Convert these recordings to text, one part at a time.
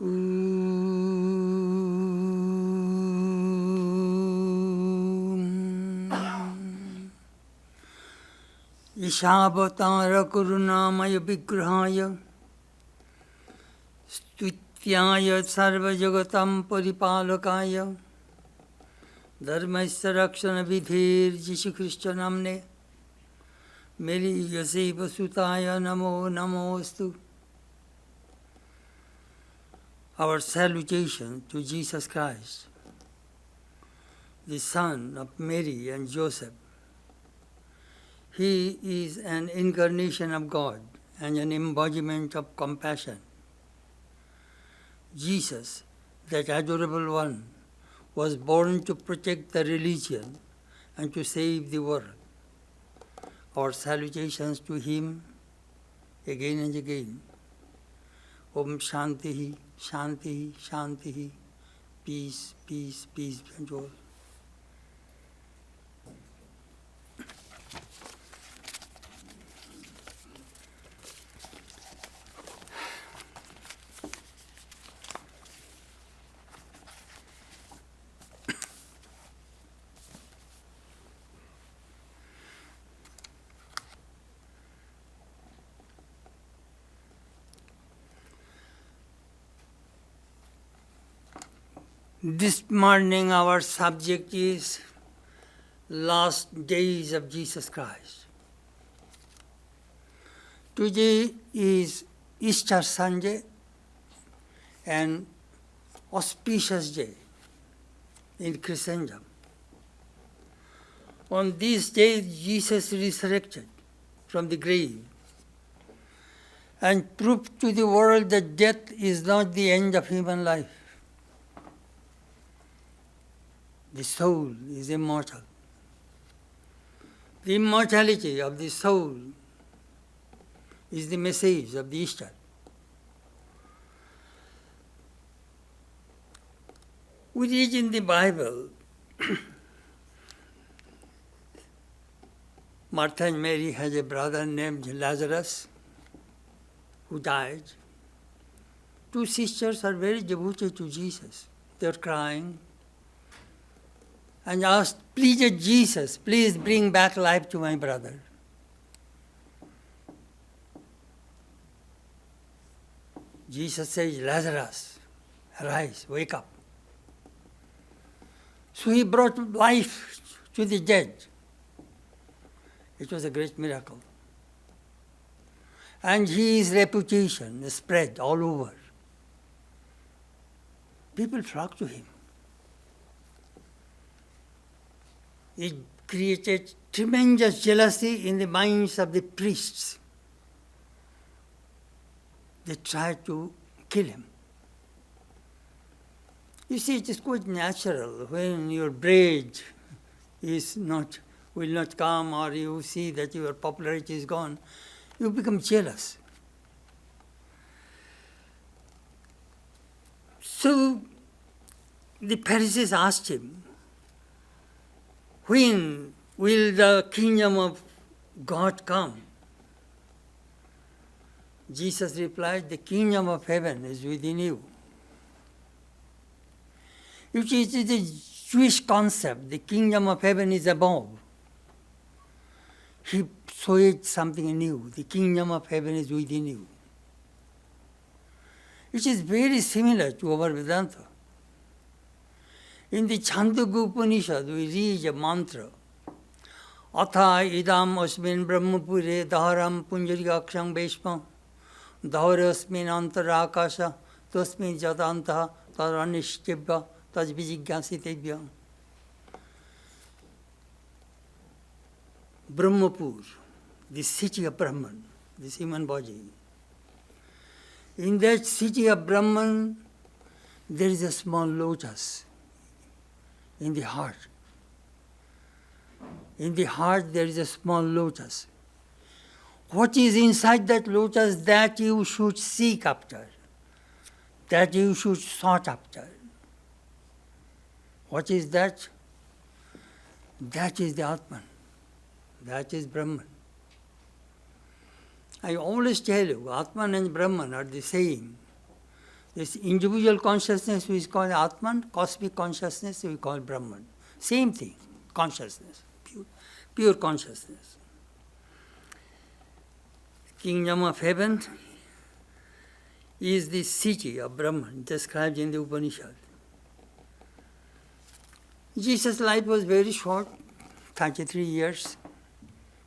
Ishavatara Kurunamaya Vigrahaya Stutyaya Sarva Jagatam Paripalakaya Dharmaisya Rakshana Vidhir Jishu Krishna Namne Meri Yaseva Sutaya Namo Namostu. Our salutation to Jesus Christ, the Son of Mary and Joseph. He is an incarnation of God and an embodiment of compassion. Jesus, that adorable one, was born to protect the religion and to save the world. Our salutations to him again and again. Om Shantihi, Shantihi, Shantihi, peace, peace, peace be unto all. This morning our subject is last days of Jesus Christ. Today is Easter Sunday, an auspicious day in Christendom. On this day Jesus resurrected from the grave and proved to the world that death is not the end of human life. The soul is immortal. The immortality of the soul is the message of the Easter. We read in the Bible, Martha and Mary had a brother named Lazarus who died. Two sisters are very devoted to Jesus. They're crying and asked, pleaded Jesus, please bring back life to my brother. Jesus says, Lazarus, arise, wake up. So he brought life to the dead. It was a great miracle. And his reputation spread all over. People flocked to him. It created tremendous jealousy in the minds of the priests. They tried to kill him. You see, it is quite natural when your bread will not come, or you see that your popularity is gone, you become jealous. So the Pharisees asked him, when will the kingdom of God come? Jesus replied, the kingdom of heaven is within you. It is the Jewish concept, the kingdom of heaven is above. He said something new, the kingdom of heaven is within you. It is very similar to our Vedanta. In the Chandogya Upanishad, we read a mantra, Atha idam asmin brahmapure dharam punjarikaksham veshma dhaurasmin antarakasha tasmin jatanta taranishtyabha tajvijigyasitebhya. Brahmapur, the city of Brahman, this human body. In that city of Brahman, there is a small lotus in the heart. In the heart there is a small lotus. What is inside that lotus, that you should seek after, that you should sought after. What is that? That is the Atman. That is Brahman. I always tell you, Atman and Brahman are the same. This individual consciousness we call Atman, cosmic consciousness we call Brahman. Same thing, consciousness, pure consciousness. Kingdom of heaven is the city of Brahman described in the Upanishad. Jesus' life was very short, 33 years.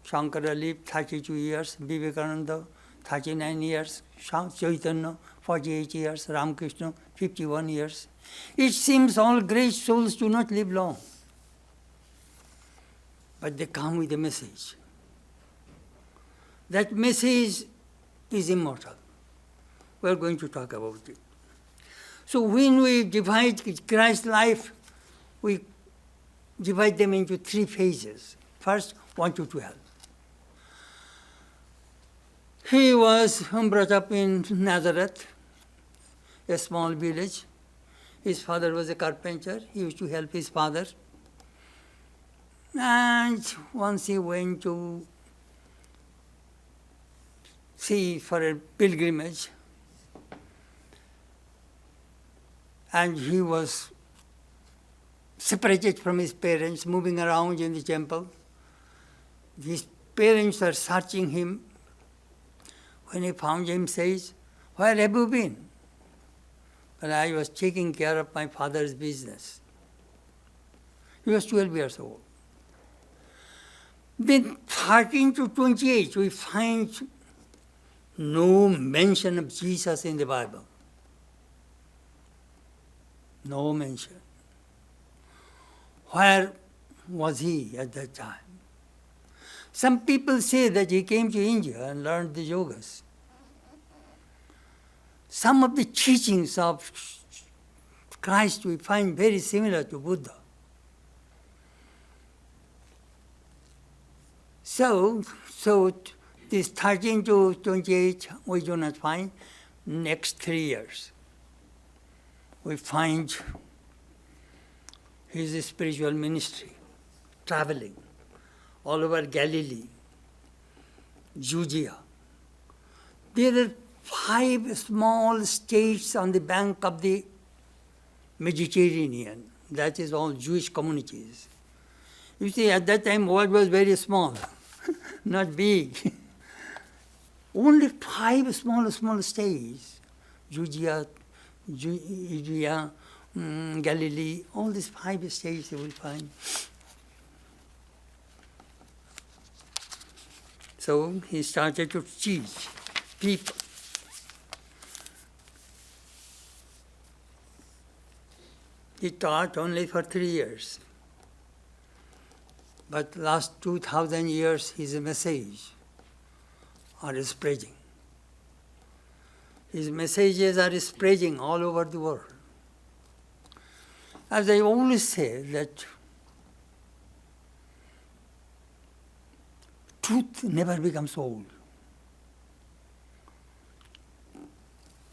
Shankara lived 32 years, Vivekananda 39 years, Chaitanya 48 years, Ramakrishna 51 years. It seems all great souls do not live long, but they come with a message. That message is immortal. We are going to talk about it. So when we divide Christ's life, we divide them into three phases. First, 1 to 12. He was brought up in Nazareth, a small village. His father was a carpenter. He used to help his father. And once he went to see for a pilgrimage, and he was separated from his parents, moving around in the temple. His parents are searching him. When he found him, says, "Where have you been?" But I was taking care of my father's business. He was 12 years old. Then 13 to 28, we find no mention of Jesus in the Bible. No mention. Where was he at that time? Some people say that he came to India and learned the yogas. Some of the teachings of Christ we find very similar to Buddha. So this 13 to 28 we do not find. Next 3 years, we find his spiritual ministry, traveling all over Galilee, Judea. There are 5 small states on the bank of the Mediterranean. That is all Jewish communities. You see, at that time, world was very small, not big. Only 5 small states, Judea, Galilee, all these 5 states you will find. So he started to teach people. He taught only for 3 years. But last 2,000 years, his message are spreading. His messages are spreading all over the world. As I always say, that truth never becomes old.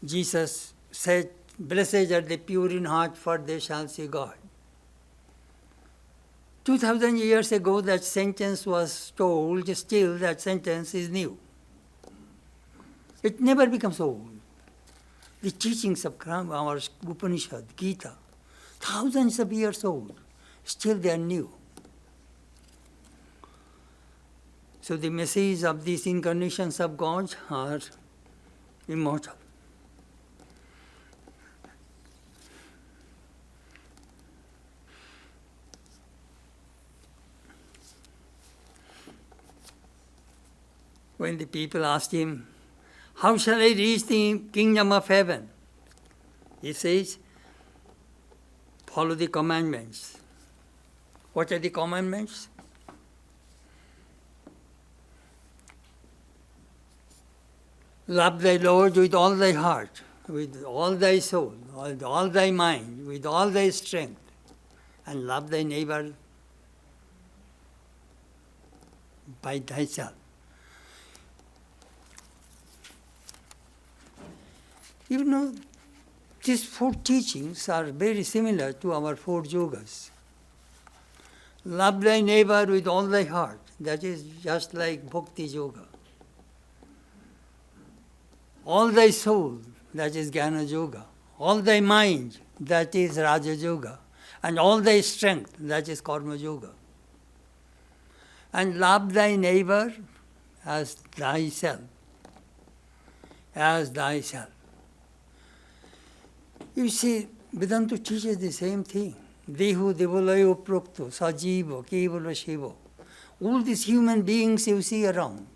Jesus said, "Blessed are the pure in heart, for they shall see God." 2,000 years ago that sentence was told, still that sentence is new. It never becomes old. The teachings of our Upanishad, Gita, thousands of years old, still they are new. So the message of these incarnations of God are immortal. When the people asked him, "How shall I reach the kingdom of heaven?" He says, "Follow the commandments." What are the commandments? Love thy Lord with all thy heart, with all thy soul, with all thy mind, with all thy strength, and love thy neighbor by thyself. You know, these 4 teachings are very similar to our 4 yogas. Love thy neighbor with all thy heart. That is just like Bhakti Yoga. All thy soul. That is Jnana Yoga. all thy mind, that is Raja Yoga, and all thy strength, that is Karma Yoga. And love thy neighbor as thyself, as thyself. You see, Vedanta teaches the same thing. Dehu devalayo prokto, sajivo, kevala shivo. All these human beings you see around.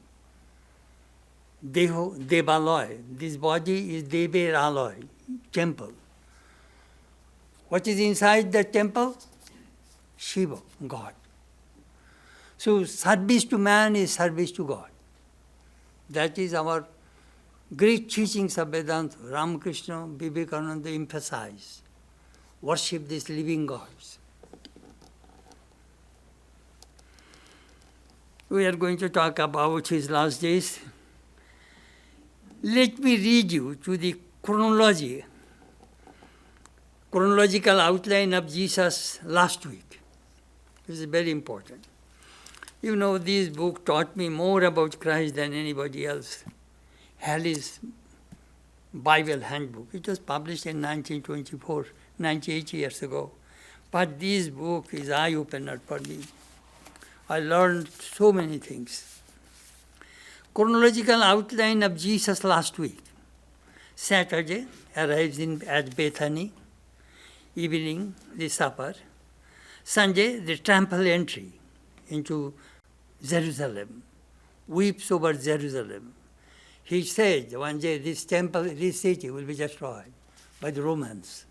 Deho, devalaya. This body is devalaya, temple. What is inside the temple? Shiva, God. So service to man is service to God. That is our great teachings of Vedanta. Ramakrishna, Vivekananda emphasize. Worship these living gods. We are going to talk about his last days. Let me read you to the chronology, chronological outline of Jesus last week. This is very important. You know, this book taught me more about Christ than anybody else. Halley's Bible Handbook. It was published in 1924, 98 years ago. But this book is eye-opener for me. I learned so many things. Chronological outline of Jesus last week. Saturday, arrives at Bethany. Evening, the supper. Sunday, the temple entry into Jerusalem. Weeps over Jerusalem. He said one day this temple, this city will be destroyed by the Romans.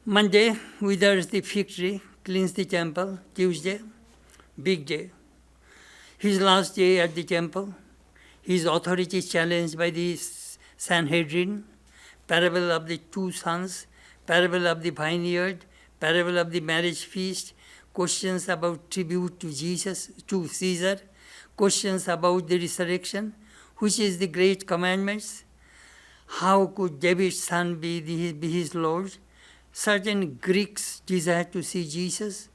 Monday, withers the fig tree, cleans the temple. Tuesday, big day. His last day at the temple. His authority challenged by the Sanhedrin. Parable of the two sons. Parable of the vineyard. Parable of the marriage feast. Questions about tribute to Jesus, to Caesar. Questions about the resurrection. Which is the great commandments? How could David's son be his Lord? Certain Greeks desired to see Jesus.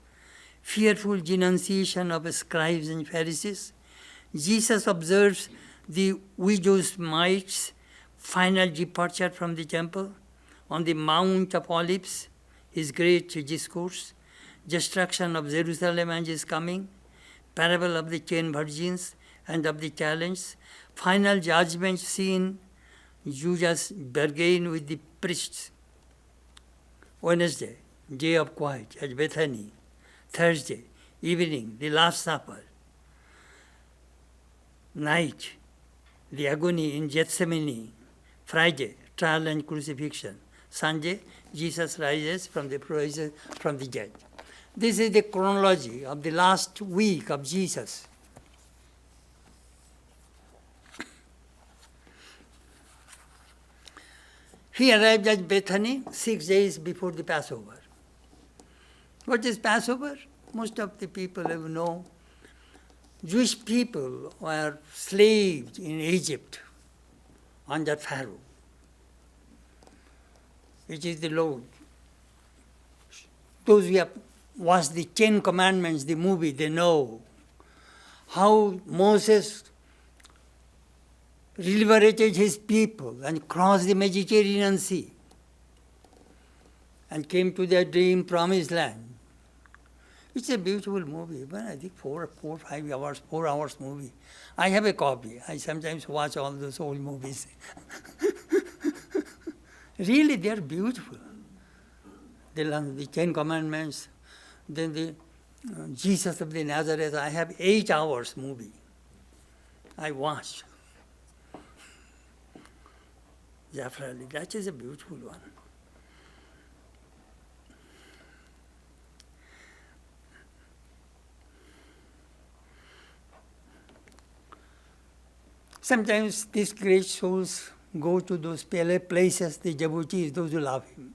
Fearful denunciation of scribes and Pharisees. Jesus observes the widow's mites, final departure from the temple. On the Mount of Olives, his great discourse. Destruction of Jerusalem and his coming. Parable of the 10 virgins and of the talents. Final judgment scene, Judas bargain with the priests. Wednesday, day of quiet at Bethany. Thursday, evening, the Last Supper. Night, the agony in Gethsemane. Friday, trial and crucifixion. Sunday, Jesus rises from the dead. This is the chronology of the last week of Jesus. He arrived at Bethany 6 days before the Passover. What is Passover? Most of the people who know, Jewish people were slaves in Egypt under Pharaoh. It is the Lord. Those who have watched the 10 Commandments, the movie, they know how Moses liberated his people and crossed the Mediterranean Sea and came to their dream promised land. It's a beautiful movie, but I think 4 hours movie. I have a copy. I sometimes watch all those old movies. Really, they are beautiful. The 10 Commandments, then the Jesus of the Nazareth. I have 8 hours movie. I watched. Definitely, that is a beautiful one. Sometimes these great souls go to those places, the devotees, those who love him.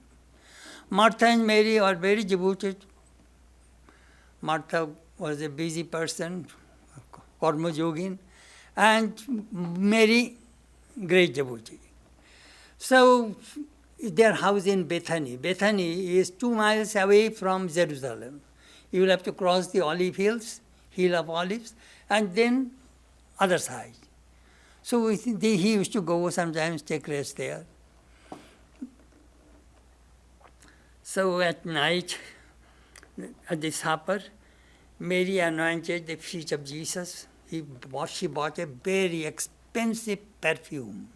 Martha and Mary are very devoted. Martha was a busy person, karma yogin, and Mary, great devotee. So their house in Bethany. Bethany is 2 miles away from Jerusalem. You will have to cross the olive hills, hill of olives, and then other side. So he used to go sometimes take rest there. So at night, at the supper, Mary anointed the feet of Jesus. She bought a very expensive perfume.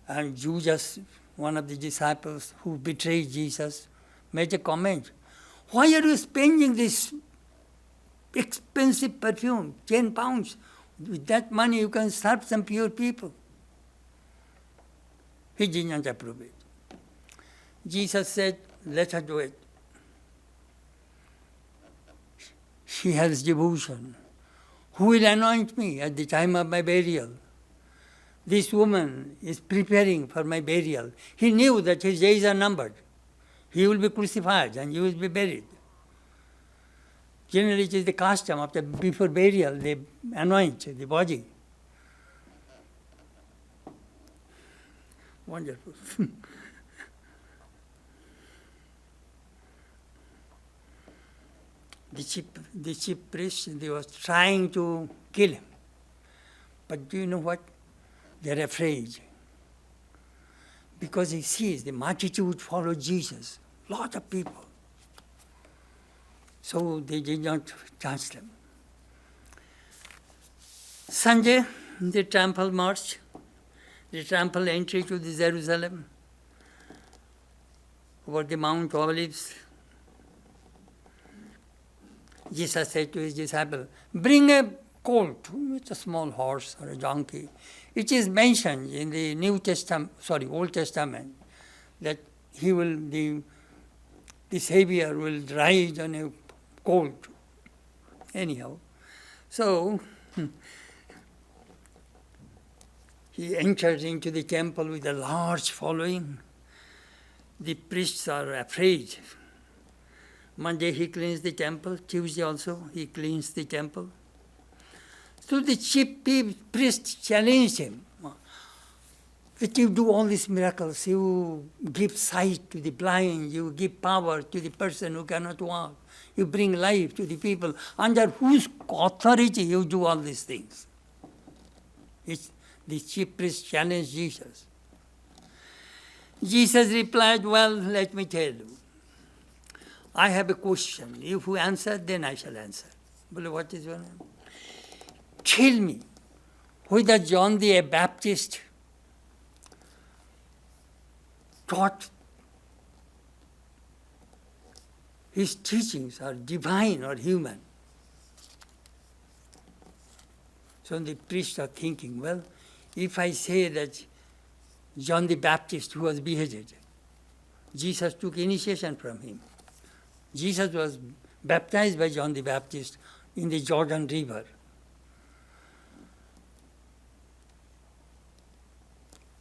And Judas, one of the disciples who betrayed Jesus, made a comment. Why are you spending this expensive perfume, 10 pounds? With that money you can serve some pure people. He did not approve it. Jesus said, let her do it. She has devotion. Who will anoint me at the time of my burial? This woman is preparing for my burial. He knew that his days are numbered. He will be crucified and he will be buried. Generally, it is the custom before burial, they anoint the body. Wonderful. The chief priest, they were trying to kill him. But do you know what? They're afraid. Because he sees the multitude follow Jesus. Lot of people. So they did not touch them. Sunday, the temple march, the temple entry to the Jerusalem, over the Mount Olives. Jesus said to his disciple, bring a colt, it's a small horse or a donkey. It is mentioned in the Old Testament, that the Savior will ride on a colt. Anyhow, so he enters into the temple with a large following. The priests are afraid. Monday he cleans the temple, Tuesday also he cleans the temple. So the chief priest challenged him. That you do all these miracles, you give sight to the blind, you give power to the person who cannot walk, you bring life to the people. Under whose authority you do all these things? The chief priest challenged Jesus. Jesus replied, well, let me tell you. I have a question. If you answer, then I shall answer. Well, what is your name? Tell me, whether John the Baptist taught his teachings are divine or human. So the priests are thinking, well, if I say that John the Baptist, who was beheaded, Jesus took initiation from him. Jesus was baptized by John the Baptist in the Jordan River.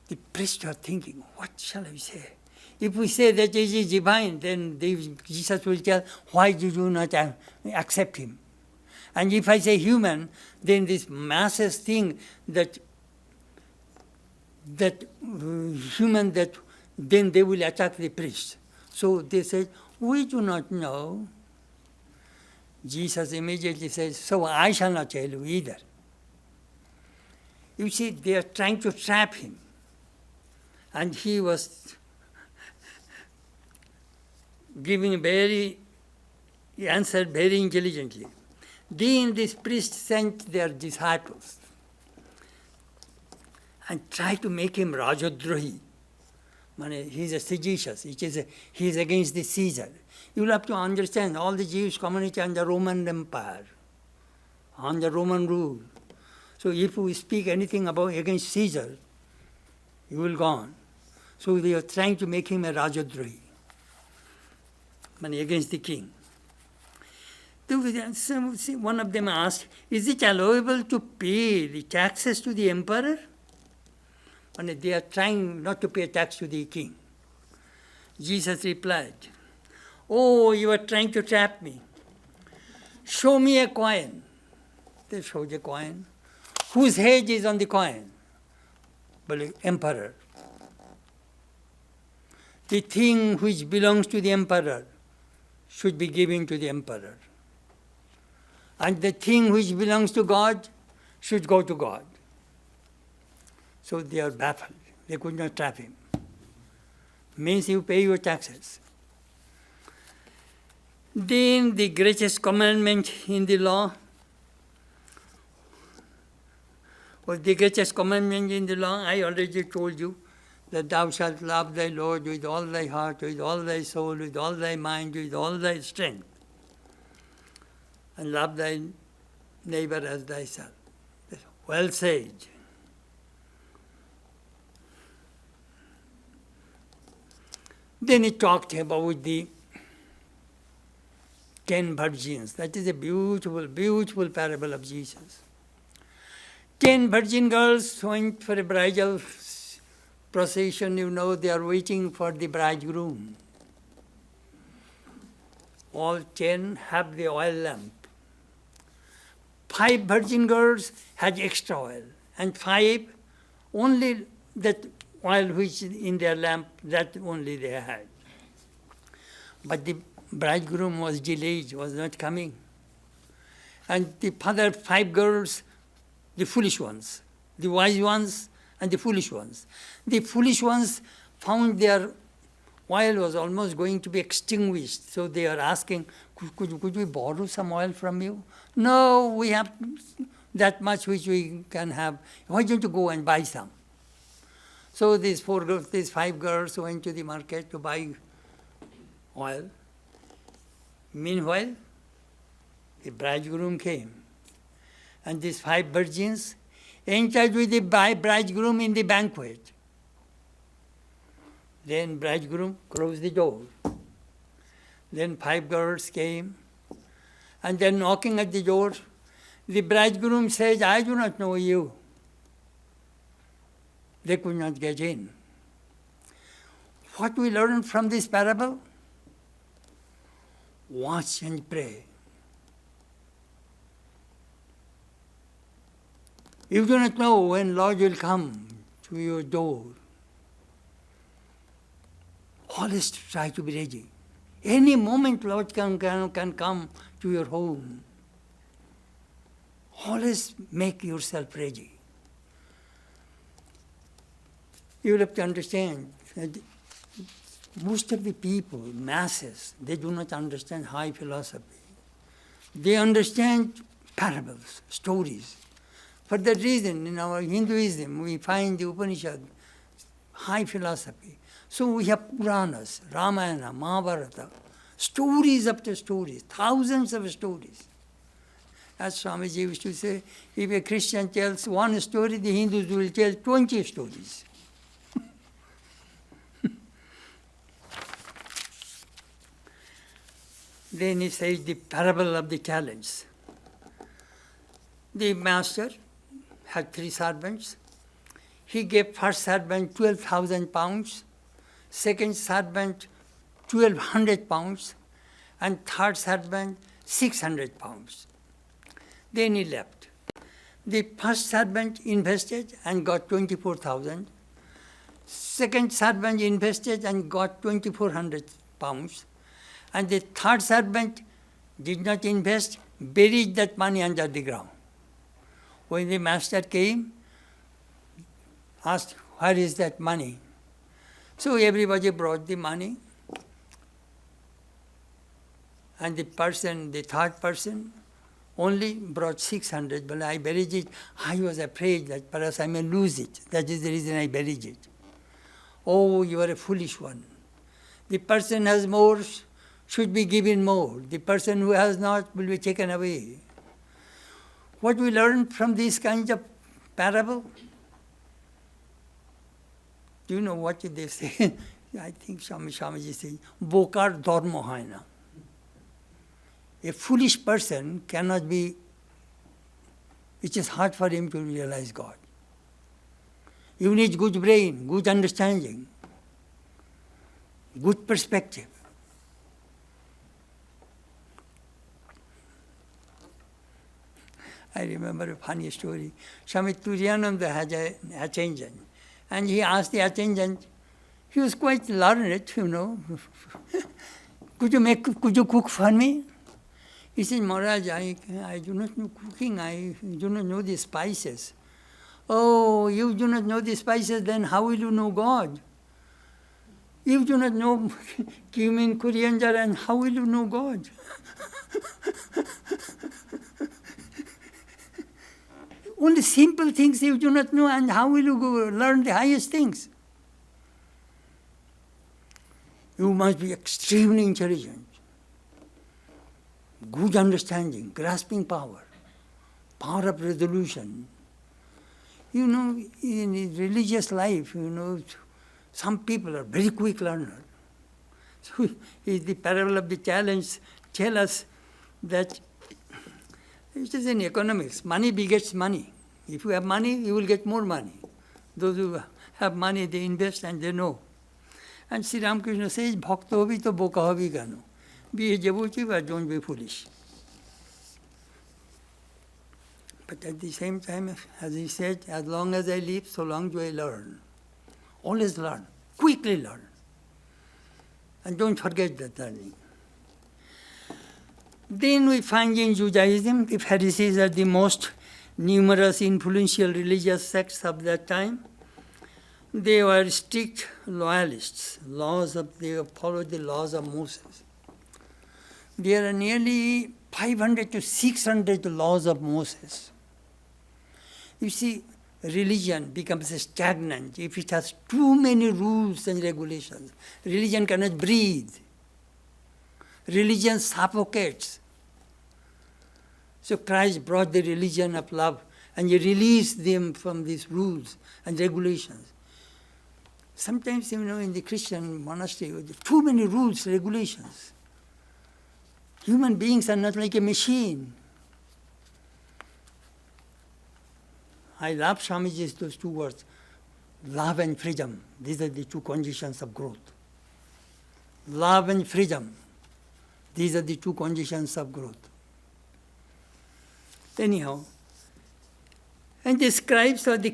The priests are thinking, what shall we say? If we say that it is divine, then Jesus will tell, why did you not accept him? And if I say human, then this masses think that human, that then they will attack the priest. So they said, we do not know. Jesus immediately says, so I shall not tell you either. You see, they are trying to trap him. And he was he answered very intelligently. Then this priest sent their disciples and tried to make him Rajadrohi. He is a seditious. He is against the Caesar. You will have to understand, all the Jewish community under Roman Empire, under Roman rule. So if we speak anything against Caesar, you will go on. So they are trying to make him a Rajadrohi, against the king. One of them asked, is it allowable to pay the taxes to the emperor? They are trying not to pay tax to the king. Jesus replied, oh, you are trying to trap me. Show me a coin. They showed a coin. Whose head is on the coin? Well, emperor. The thing which belongs to the emperor should be given to the emperor. And the thing which belongs to God should go to God. So they are baffled. They could not trap him. means you pay your taxes. Then the greatest commandment in the law, the greatest commandment in the law, I already told you, that thou shalt love thy Lord with all thy heart, with all thy soul, with all thy mind, with all thy strength, and love thy neighbor as thyself. Well said. Then he talked about the 10 virgins. That is a beautiful, beautiful parable of Jesus. 10 virgin girls went for a bridal procession. You know, they are waiting for the bridegroom. All 10 have the oil lamp. 5 virgin girls had extra oil, and 5 only that oil which is in their lamp, that only they had. But the bridegroom was delayed, was not coming. And the other 5 girls, the foolish ones, the wise ones and the foolish ones. The foolish ones found their oil was almost going to be extinguished. So they are asking, could we borrow some oil from you? No, we have that much which we can have. Why don't you go and buy some? So these 5 girls went to the market to buy oil. Meanwhile, the bridegroom came. And these 5 virgins entered with the bridegroom in the banquet. Then bridegroom closed the door. Then 5 girls came, and then knocking at the door, the bridegroom says, I do not know you. They could not get in. What we learn from this parable? Watch and pray. You do not know when Lord will come to your door. Always try to be ready. Any moment Lord can come to your home. Always make yourself ready. You have to understand that most of the people, masses, they do not understand high philosophy. They understand parables, stories. For that reason, in our Hinduism, we find the Upanishad, high philosophy. So we have Puranas, Ramayana, Mahabharata, stories after stories, thousands of stories. As Swamiji used to say, if a Christian tells one story, the Hindus will tell 20 stories. Then he says the parable of the talents. The master had 3 servants. He gave first servant 12,000 pounds, second servant 1,200 pounds, and third servant 600 pounds. Then he left. The first servant invested and got 24,000. Second servant invested and got 2,400 pounds. And the third servant did not invest, buried that money under the ground. When the master came, asked, where is that money? So everybody brought the money. And the third person, only brought 600, but I buried it. I was afraid that perhaps I may lose it. That is the reason I buried it. Oh, you are a foolish one. The person has more should be given more. The person who has not will be taken away. What we learn from these kinds of parable? Do you know what they say? I think Swamiji says, Bokar dharma haina. A foolish person cannot be, it is hard for him to realize God. You need good brain, good understanding, good perspective. I remember a funny story. Swami Turiyananda had an attendant, and he asked the attendant, he was quite learned, you know, could you cook for me? He said, Maharaj, I do not know cooking, I do not know the spices. Oh, you do not know the spices, then how will you know God? You do not know cumin, coriander, and how will you know God? Only simple things you do not know, and how will you go learn the highest things? You must be extremely intelligent, good understanding, grasping power, power of resolution. You know, in religious life, you know, some people are very quick learners. So the parable of the challenge tells us that it is in economics. Money begets money. If you have money, you will get more money. Those who have money, they invest and they know. And Sri Ramakrishna says, Bhakta hobi to boka hobi gano. Be a devotee, but don't be foolish. But at the same time, as he said, as long as I live, so long do I learn. Always learn. Quickly learn. And don't forget that learning. Then we find in Judaism, the Pharisees are the most numerous, influential religious sects of that time. They were strict loyalists. They followed the laws of Moses. There are nearly 500 to 600 laws of Moses. You see, religion becomes stagnant if it has too many rules and regulations. Religion cannot breathe. Religion suffocates. So Christ brought the religion of love and he released them from these rules and regulations. Sometimes, you know, in the Christian monastery, there are too many rules, regulations. Human beings are not like a machine. I love Swamiji's those two words, love and freedom. These are the two conditions of growth. Love and freedom. These are the two conditions of growth. Anyhow, and the scribes or the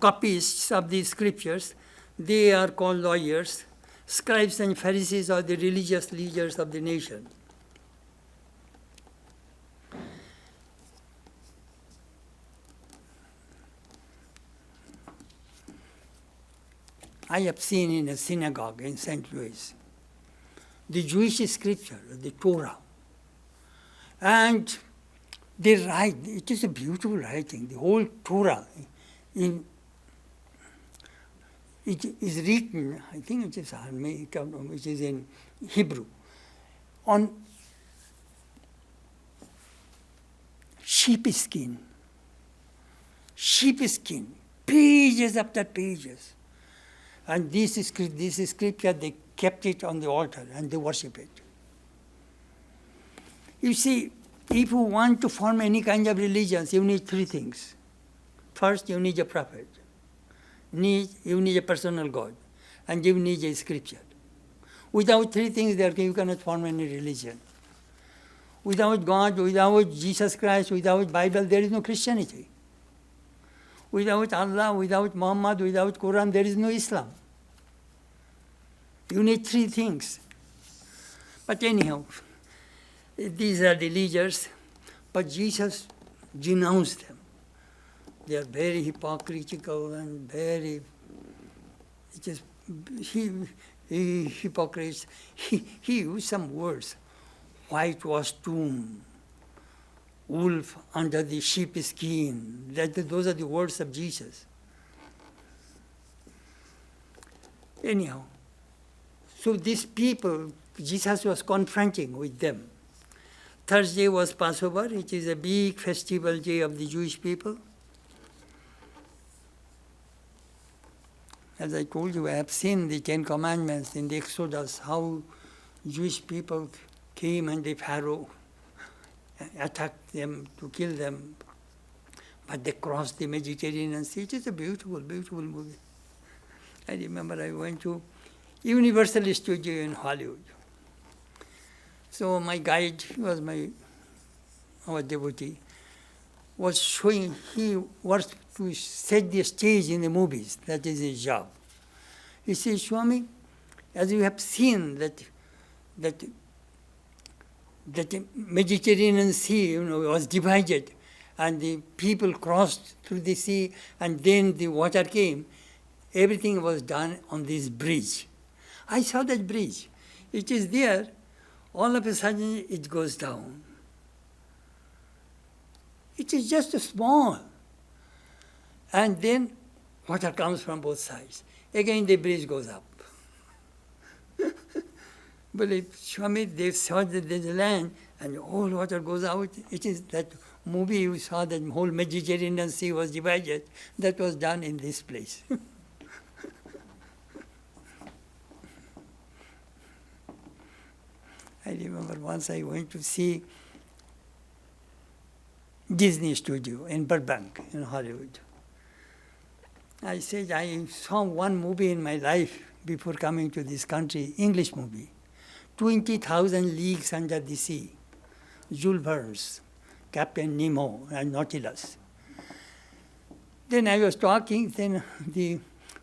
copyists of the scriptures, they are called lawyers. Scribes and Pharisees are the religious leaders of the nation. I have seen in a synagogue in St. Louis the Jewish scripture, the Torah. And they write, it is a beautiful writing, the whole Torah. It is written, I think it is Aramaic, which is in Hebrew, on sheepskin, pages after pages. And this scripture, they kept it on the altar and they worship it. You see, if you want to form any kind of religions, you need three things. First, you need a prophet. You need a personal God. And you need a scripture. Without three things, you cannot form any religion. Without God, without Jesus Christ, without Bible, there is no Christianity. Without Allah, without Muhammad, without Quran, there is no Islam. You need three things. But anyhow, these are the leaders, but Jesus denounced them. They are very hypocritical and very, hypocrites. He used some words, whitewashed tomb, wolf under the sheep skin. Those are the words of Jesus. Anyhow, so these people, Jesus was confronting with them. Thursday was Passover, which is a big festival day of the Jewish people. As I told you, I have seen the Ten Commandments in the Exodus, how Jewish people came and the Pharaoh attacked them to kill them, but they crossed the Mediterranean Sea. It is a beautiful, beautiful movie. I remember I went to Universal Studio in Hollywood. So my guide, he was our devotee, was showing, he was to set the stage in the movies. That is his job. He says, Swami, as you have seen that the Mediterranean Sea, was divided, and the people crossed through the sea, and then the water came. Everything was done on this bridge. I saw that bridge. It is there. All of a sudden, it goes down. It is just small. And then water comes from both sides. Again, the bridge goes up. But if Swami, they saw that there's land and all water goes out. It is that movie you saw, that whole Mediterranean Sea was divided. That was done in this place. I remember once I went to see Disney Studio in Burbank, in Hollywood. I said, I saw one movie in my life before coming to this country, English movie, 20,000 Leagues Under the Sea, Jules Verne's Captain Nemo and Nautilus. Then I was talking, then the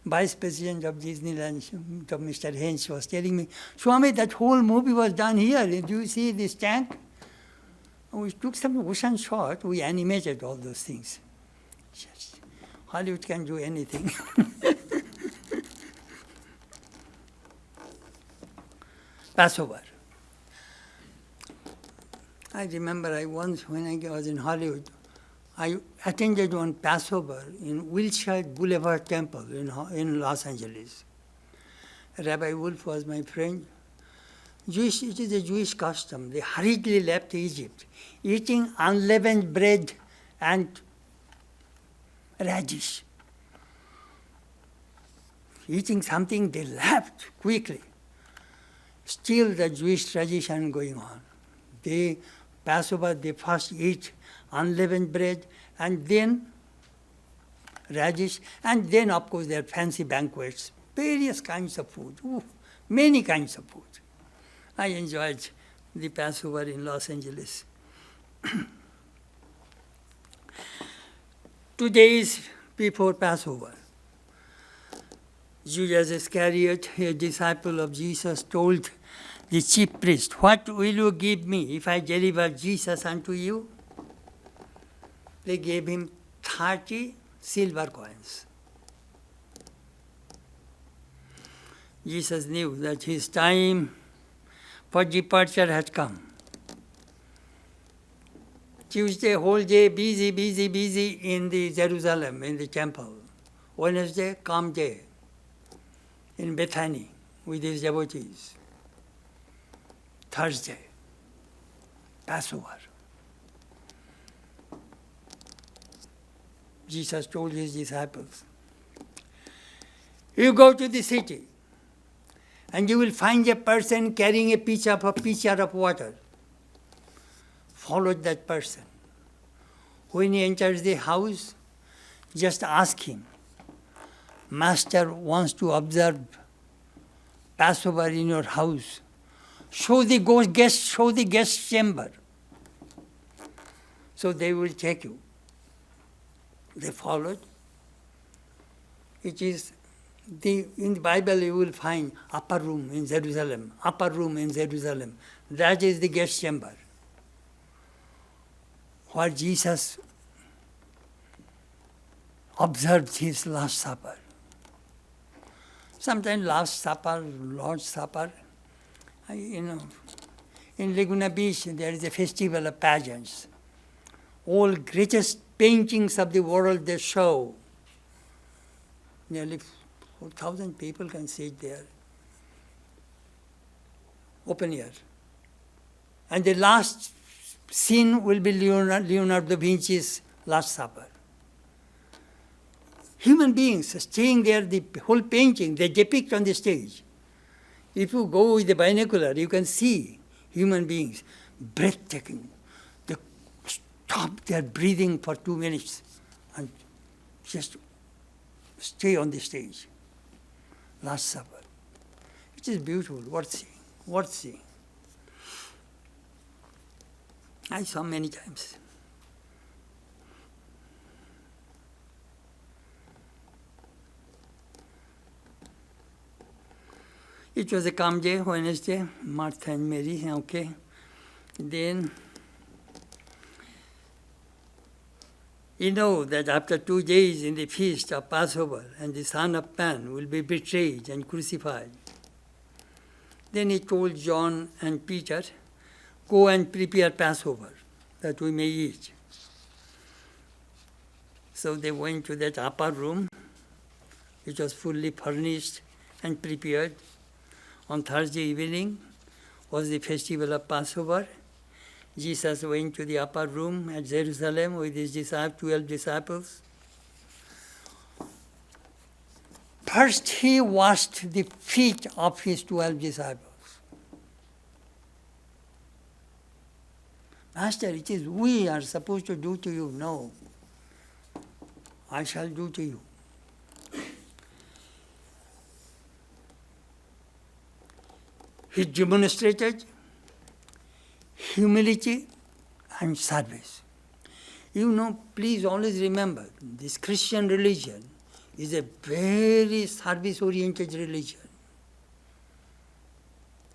Vice President of Disneyland, Mr. Hench, was telling me, Swami, that whole movie was done here. Do you see this tank? We took some ocean shot, we animated all those things. Just, Hollywood can do anything. Passover. I remember once when I was in Hollywood, I attended one Passover in Wilshire Boulevard Temple in Los Angeles. Rabbi Wolf was my friend. It is a Jewish custom. They hurriedly left Egypt, eating unleavened bread and radish. Eating something, they left quickly. Still the Jewish tradition going on. Passover, they first eat unleavened bread, and then radish, and then, of course, their fancy banquets, various kinds of food, many kinds of food. I enjoyed the Passover in Los Angeles. 2 days before Passover, Judas Iscariot, a disciple of Jesus, told the chief priest, "What will you give me if I deliver Jesus unto you?" They gave him 30 silver coins. Jesus knew that his time for departure had come. Tuesday, whole day, busy in the Jerusalem, in the temple. Wednesday, calm day in Bethany with his devotees. Thursday, Passover. Jesus told his disciples, you go to the city and you will find a person carrying a pitcher of water. Follow that person. When he enters the house, just ask him, Master wants to observe Passover in your house. Show the guest chamber. So they will take you. They followed. It is in the Bible you will find upper room in Jerusalem. That is the guest chamber, where Jesus observed his Last Supper. Sometimes Last Supper, Lord's Supper. In Laguna Beach there is a festival of pageants. All greatest paintings of the world they show. Nearly 4,000 people can sit there. Open air. And the last scene will be Leonardo da Vinci's Last Supper. Human beings staying there, the whole painting, they depict on the stage. If you go with the binocular, you can see human beings, breathtaking. They stop their breathing for 2 minutes and just stay on the stage. Last Supper. It is beautiful, worth seeing. I saw many times. It was a calm day, Wednesday, Martha and Mary, okay. Then You know that after 2 days in the feast of Passover, and the Son of Man will be betrayed and crucified. Then he told John and Peter, go and prepare Passover, that we may eat. So they went to that upper room, which was fully furnished and prepared. On Thursday evening was the festival of Passover. Jesus went to the upper room at Jerusalem with his 12 disciples. First, he washed the feet of his 12 disciples. Master, it is we are supposed to do to you. No, I shall do to you. He demonstrated humility and service. You know, please always remember, this Christian religion is a very service-oriented religion.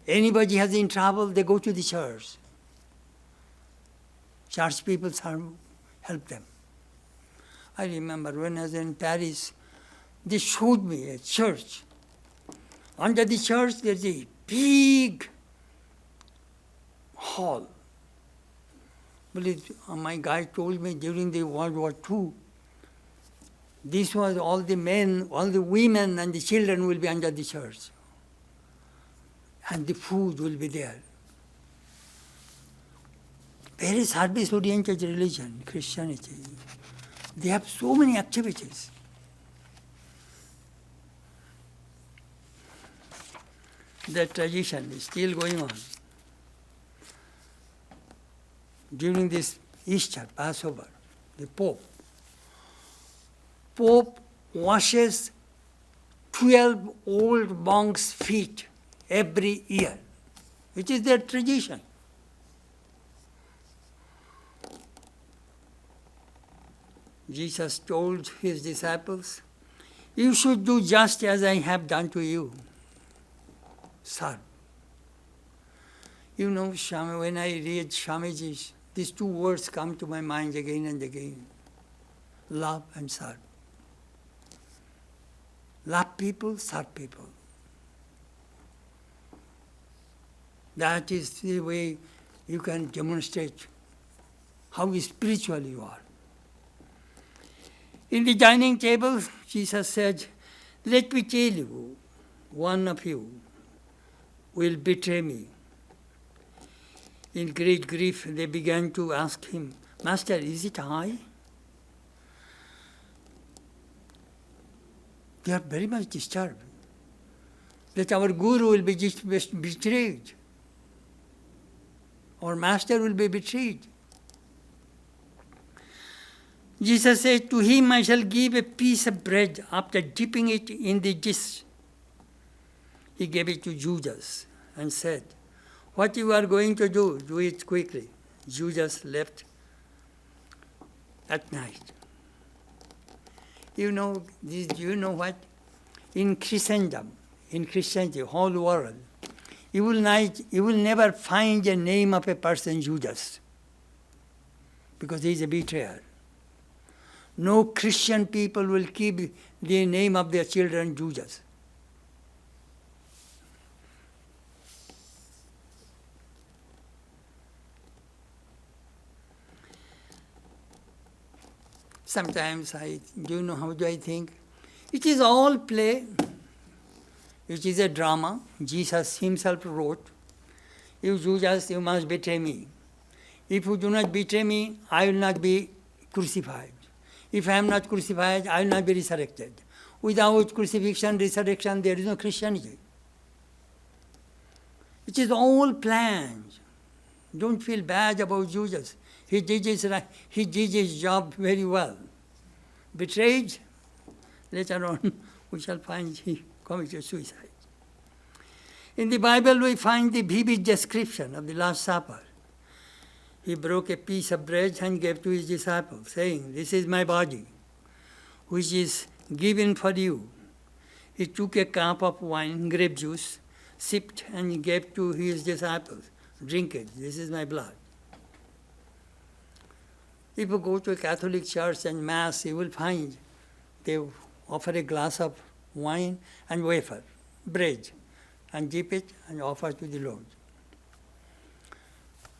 Anybody has in trouble, they go to the church. Church people help them. I remember when I was in Paris, they showed me a church. Under the church, there's a big hall. My guy told me during the World War II, this was all the men, all the women and the children will be under the church. And the food will be there. Very service-oriented religion, Christianity. They have so many activities. That tradition is still going on. During this Easter, Passover, the Pope washes 12 old monks' feet every year. It is their tradition. Jesus told his disciples, you should do just as I have done to you. Serve. You know, when I read Swamiji's, these two words come to my mind again and again. Love and serve. Love people, serve people. That is the way you can demonstrate how spiritual you are. In the dining table, Jesus said, let me tell you, one of you will betray me. In great grief, they began to ask him, Master, is it I? They are very much disturbed that our Guru will be betrayed. Our Master will be betrayed. Jesus said, to him I shall give a piece of bread after dipping it in the dish. He gave it to Judas and said, what you are going to do it quickly. Judas left at night. You know what? In Christendom, in Christianity, whole world, you will never find the name of a person Judas, because he is a betrayer. No Christian people will keep the name of their children Judas. Sometimes how do I think? It is all play. It is a drama. Jesus himself wrote, you Judas, you must betray me. If you do not betray me, I will not be crucified. If I am not crucified, I will not be resurrected. Without crucifixion, resurrection, there is no Christianity. It is all planned. Don't feel bad about Judas. He did his job very well. Betrayed, later on we shall find he committed suicide. In the Bible we find the vivid description of the Last Supper. He broke a piece of bread and gave to his disciples, saying, this is my body, which is given for you. He took a cup of wine, grape juice, sipped and gave to his disciples, drink it, this is my blood. If you go to a Catholic church and Mass, you will find they offer a glass of wine and wafer, bread, and dip it and offer to the Lord.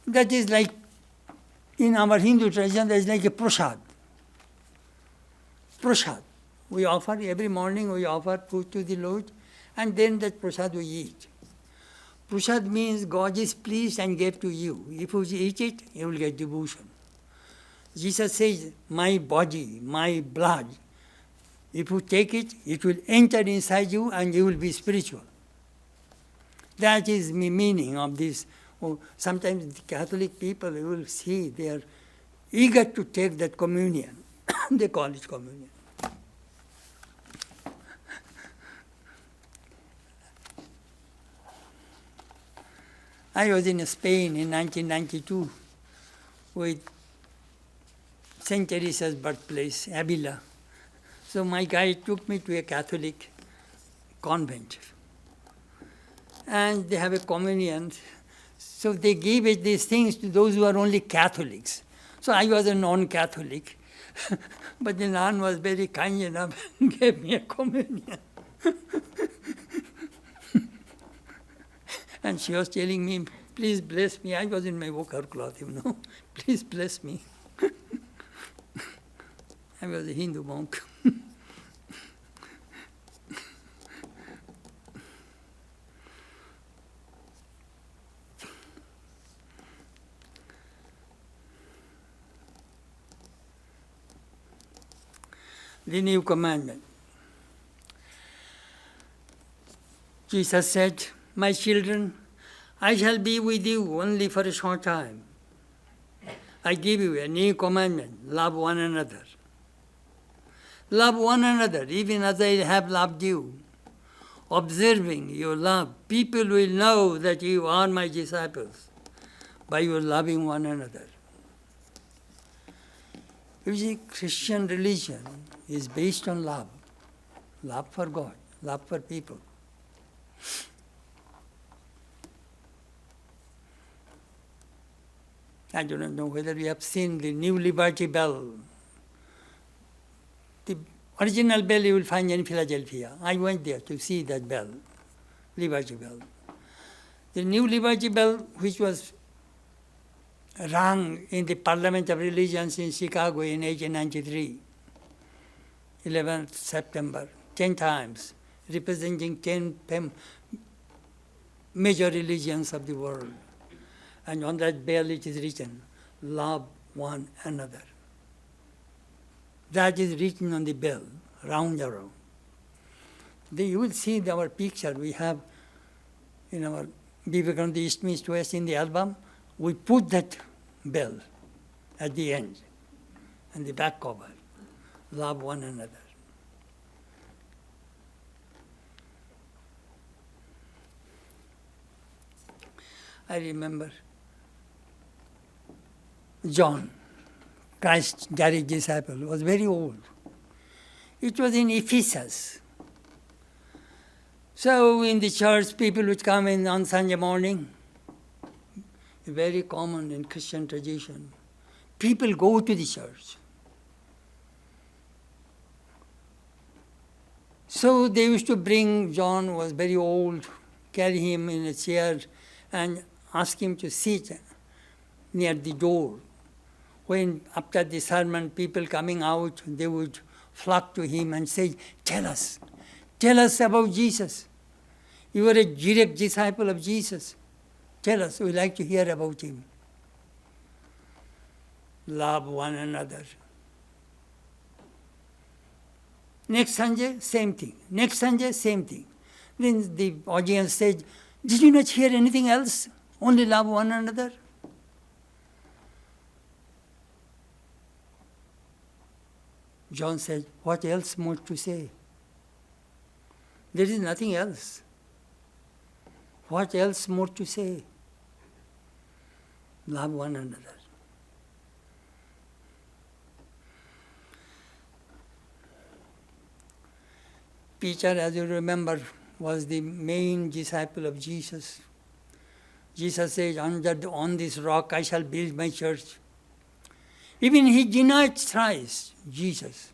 That is like, in our Hindu tradition, that is like a prasad. Prasad. We offer, every morning we offer food to the Lord, and then that prasad we eat. Prasad means God is pleased and gave to you. If you eat it, you will get devotion. Jesus says, my body, my blood, if you take it, it will enter inside you and you will be spiritual. That is the meaning of this. Sometimes the Catholic people, you will see, they are eager to take that communion. They call it communion. I was in Spain in 1992 with St. Teresa's birthplace, Avila. So my guide took me to a Catholic convent. And they have a communion. So they gave it these things to those who are only Catholics. So I was a non-Catholic. But the nun was very kind enough and gave me a communion. And she was telling me, please bless me. I was in my worker cloth, Please bless me. I was a Hindu monk. The new commandment. Jesus said, my children, I shall be with you only for a short time. I give you a new commandment, love one another. Love one another, even as I have loved you. Observing your love, people will know that you are my disciples by your loving one another. You see, Christian religion is based on love. Love for God, love for people. I do not know whether you have seen the new Liberty Bell. The original bell you will find in Philadelphia. I went there to see that bell, Liberty Bell. The new Liberty Bell, which was rung in the Parliament of Religions in Chicago in 1893, 11th September, 10 times, representing 10 major religions of the world. And on that bell it is written, love one another. That is written on the bell, round around. You will see our picture we have in our Vivekananda East Meets West in the album. We put that bell at the end and the back cover. Love one another. I remember John, Christ's direct disciple, was very old. It was in Ephesus. So in the church, people would come in on Sunday morning, very common in Christian tradition. People go to the church. So they used to bring John, who was very old, carry him in a chair and ask him to sit near the door. When after the sermon, people coming out, they would flock to him and say, tell us about Jesus. You are a direct disciple of Jesus. Tell us, we'd like to hear about him. Love one another. Next Sunday, same thing. Next Sunday, same thing. Then the audience said, did you not hear anything else? Only love one another? John said, what else more to say? There is nothing else. What else more to say? Love one another. Peter, as you remember, was the main disciple of Jesus. Jesus says, on this rock I shall build my church. Even he denied thrice, Jesus.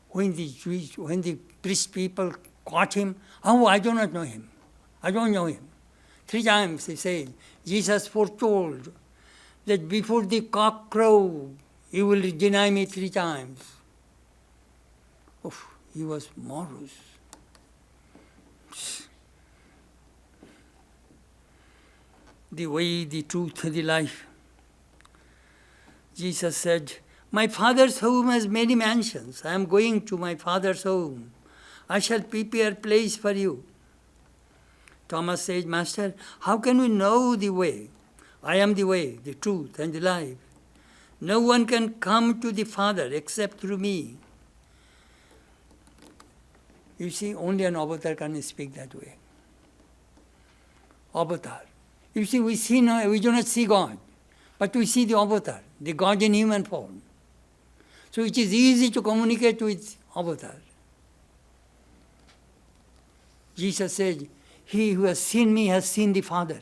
When the priest people caught him, oh, I do not know him. I don't know him. 3 times he said, Jesus foretold that before the cock crow, you will deny me 3 times. Oh, he was morose. The way, the truth, the life. Jesus said, my Father's home has many mansions. I am going to my Father's home. I shall prepare a place for you. Thomas said, Master, how can we know the way? I am the way, the truth, and the life. No one can come to the Father except through me. You see, only an avatar can speak that way. Avatar. You see, we do not see God, but we see the avatar, the God in human form. So it is easy to communicate with avatar. Jesus said, he who has seen me has seen the Father.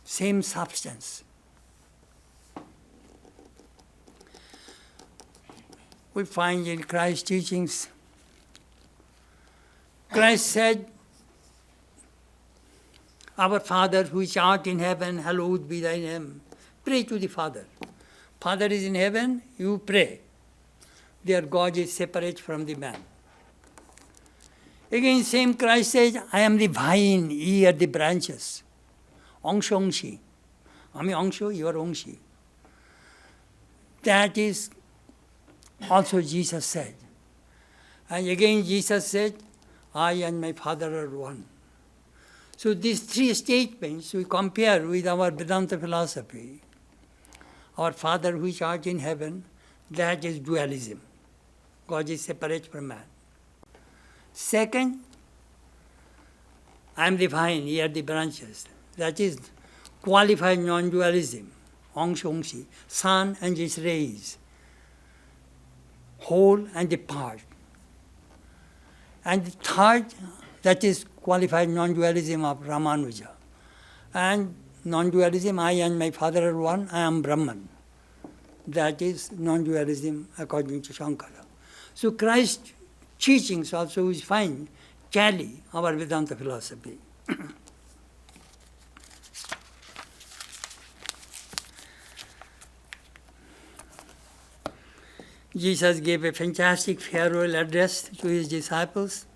Same substance. We find in Christ's teachings, Christ said, our Father who art in heaven, hallowed be thy name. Pray to the Father. Father is in heaven, you pray. Their God is separate from the man. Again, same Christ says, I am the vine, ye are the branches. Angsho Angshi. Ami Angsho, you are Angshi. That is also Jesus said. And again Jesus said, I and my Father are one. So these 3 statements we compare with our Vedanta philosophy. Our Father which art in heaven, that is dualism. God is separate from man. Second, I am the vine, ye are the branches. That is qualified non-dualism, Angsha, sun and its rays, whole and the part. And the third, that is qualified non-dualism of Ramanuja. And non-dualism, I and my Father are one, I am Brahman. That is non-dualism according to Shankara. So Christ's teachings also we find tally our Vedanta philosophy. Jesus gave a fantastic farewell address to his disciples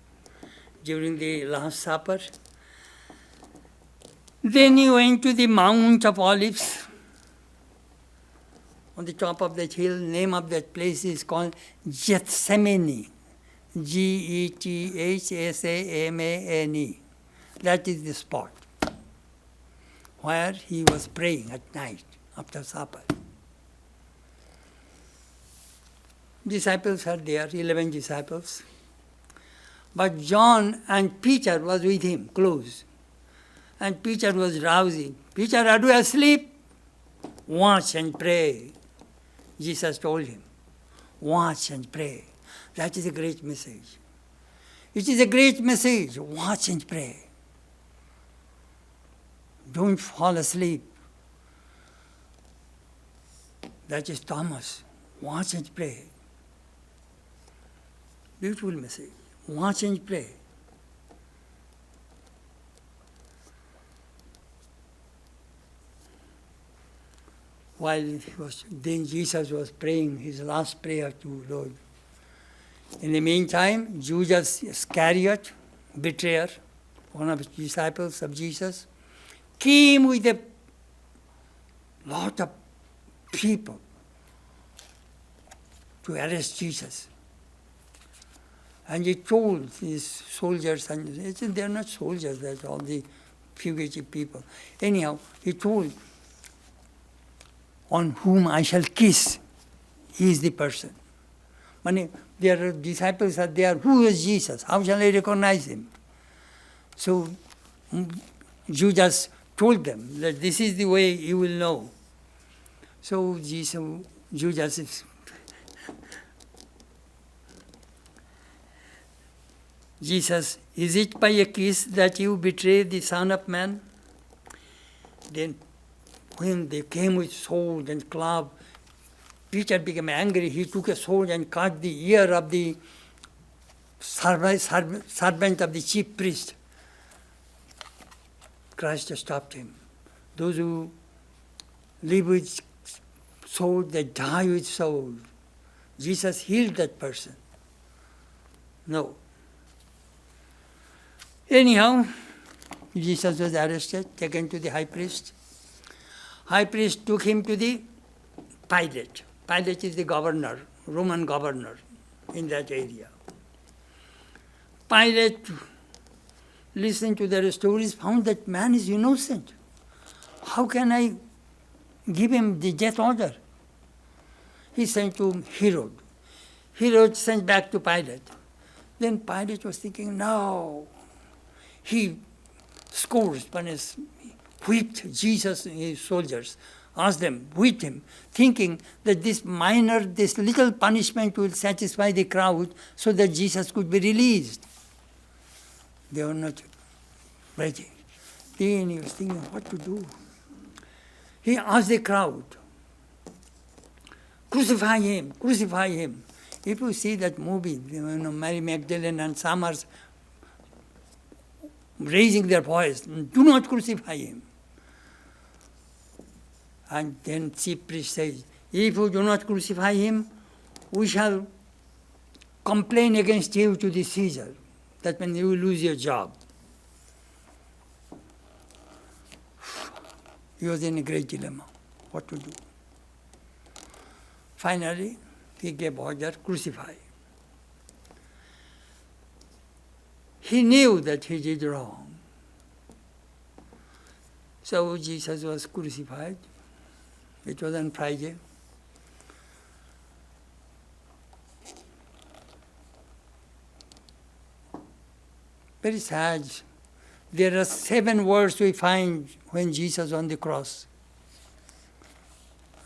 during the Last Supper. Then he went to the Mount of Olives. On the top of that hill, name of that place is called Gethsemane. Gethsemane. That is the spot where he was praying at night after supper. Disciples are there, 11 disciples. But John and Peter was with him, close. And Peter was rousing. Peter, are you asleep? Watch and pray. Jesus told him, watch and pray. That is a great message. It is a great message. Watch and pray. Don't fall asleep. That is Thomas. Watch and pray. Beautiful message. Watch and pray. While then Jesus was praying his last prayer to Lord. In the meantime, Judas Iscariot, betrayer, one of his disciples of Jesus, came with a lot of people to arrest Jesus. And he told his soldiers, and they are not soldiers, they are all the fugitive people. Anyhow, he told, on whom I shall kiss, he is the person. When their disciples are there, who is Jesus? How shall I recognize him? So Judas told them that this is the way you will know. So Judas is Jesus, is it by a kiss that you betray the Son of Man? Then when they came with sword and club, Peter became angry. He took a sword and cut the ear of the servant of the chief priest. Christ stopped him. Those who live with sword, they die with sword. Jesus healed that person. No. Anyhow, Jesus was arrested, taken to the high priest. High priest took him to the Pilate. Pilate is the governor, Roman governor in that area. Pilate listened to their stories, found that man is innocent. How can I give him the death order? He sent to Herod. Herod sent back to Pilate. Then Pilate was thinking, no. He scourged, punished, whipped Jesus and his soldiers, asked them, whipped him, thinking that this little punishment will satisfy the crowd so that Jesus could be released. They were not ready. Then he was thinking what to do. He asked the crowd, crucify him, crucify him. If you see that movie, Mary Magdalene and some are raising their voice, do not crucify him. And then chief priest says, if you do not crucify him, we shall complain against you to the Caesar. That means you will lose your job. He was in a great dilemma. What to do? Finally, he gave order, crucify. He knew that he did wrong. So Jesus was crucified. It was on Friday. Very sad. There are 7 words we find when Jesus was on the cross.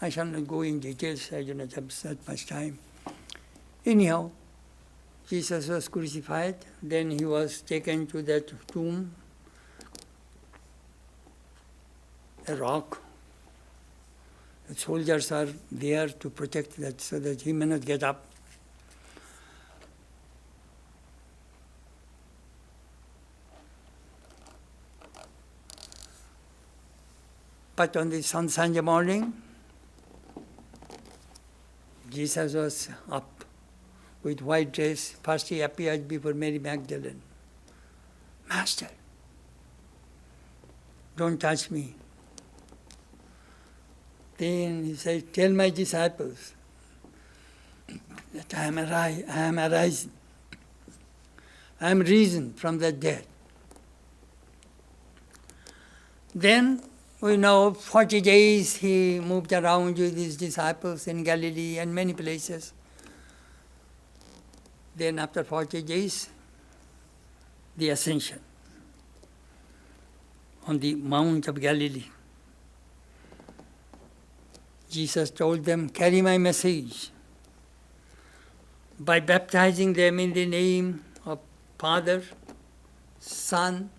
I shall not go in details, I do not have that much time. Anyhow, Jesus was crucified, then he was taken to that tomb, a rock. The soldiers are there to protect that so that he may not get up. But on Sunday morning, Jesus was up with white dress. First he appeared before Mary Magdalene. Master, don't touch me. Then he said, tell my disciples that I am arisen. I am risen from the dead. Then we know 40 days he moved around with his disciples in Galilee and many places. Then after 40 days, the ascension on the Mount of Galilee. Jesus told them, carry my message by baptizing them in the name of Father, Son,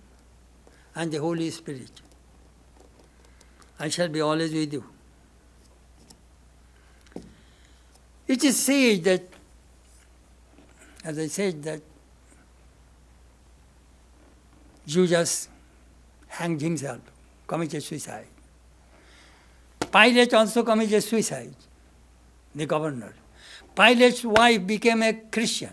and the Holy Spirit. I shall be always with you. It is said that, as I said, that Judas hanged himself, committed suicide. Pilate also committed suicide, the governor. Pilate's wife became a Christian.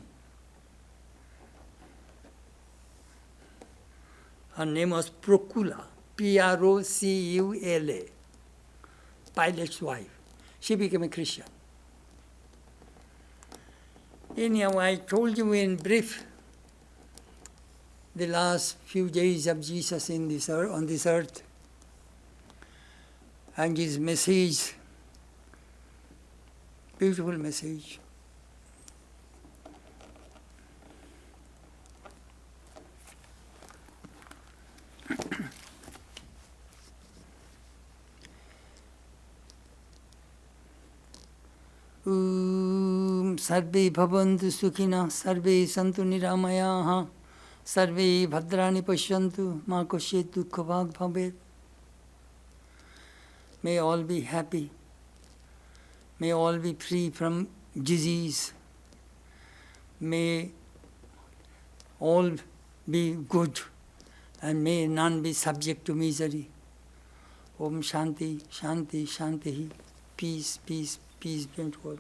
Her name was Procula, Procula, Pilate's wife. She became a Christian. Anyhow, I told you in brief the last few days of Jesus on this earth, and his message, beautiful message. Sarve bhavantu sukhina, sarve santu niramayaha, sarve bhadrani pashyantu, ma kasyet dukkha bhag bhavet. May all be happy. May all be free from disease. May all be good, and may none be subject to misery. Om Shanti, Shanti, Shanti. Peace, peace, peace be unto all.